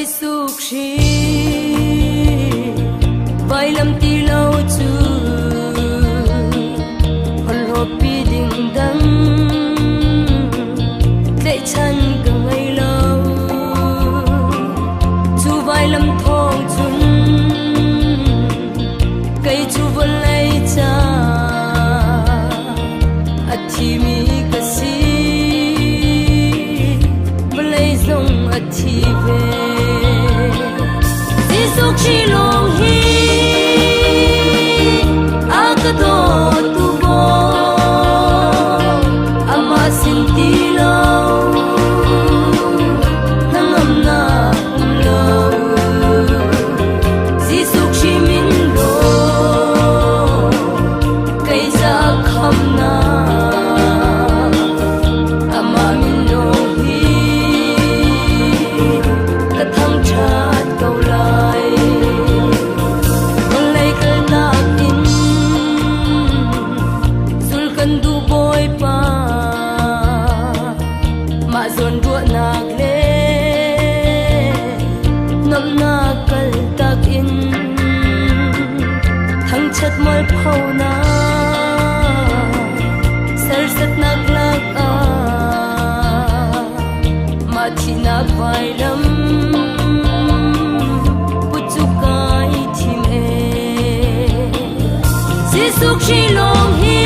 Giêsu Christ vai làm ti lâu chu hồn hộp bi đình đắng lệ chân cả ngày lâu chu vai làm thong chun cây chu vun lấy cha athi mi kasi lấy dòng athi về Giêsu Christ long hi akato tu bo ama sin ti lo nangam na lo Giêsu Christ min lo kai za kham na ama min lo hi ka thang chat câu lai zon ruột nạc lê ngâm na kal tak in thang chat mol phau na sar sat nak lak a ma thi nak vai lam puchukai thim e Giêsu Christ long hi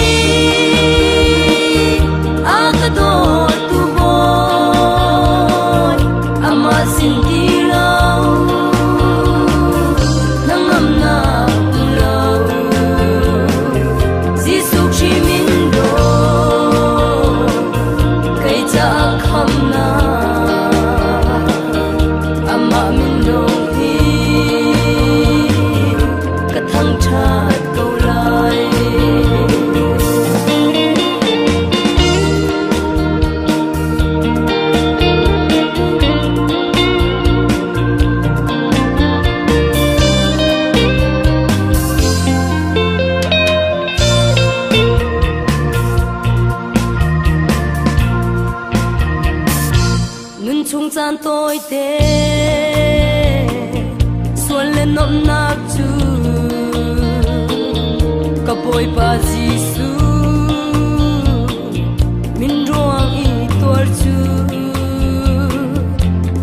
akato chung chan tôi te xuân lên nộm nạc chu cả bồi ba Giêsu min ruang i tuar chu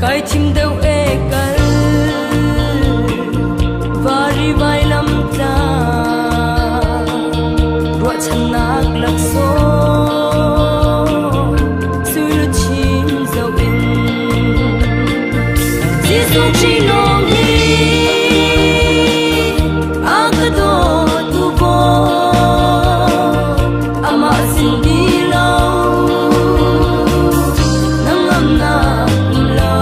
kai chim deu e kal vari vai lam ta ro chan nak lak so Giêsu Christ long hi akato tu bo ama sin di lo nangam na lo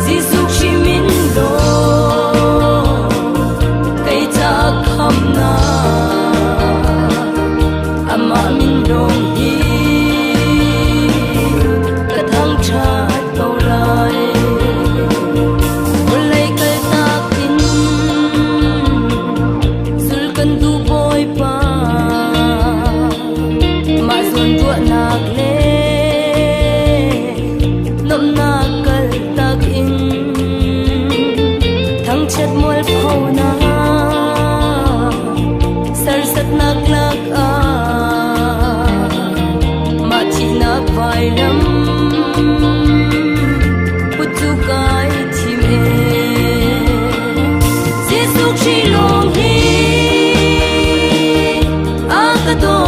Giêsu Christ min lo kai cha kham na ama min long hi ka thang chat câu lai nạc lê nộm na kal tak in thang chat mol phau na sar sat nak lak a ma thi nak vai lam puchukai thim e Giêsu Christ long hi akato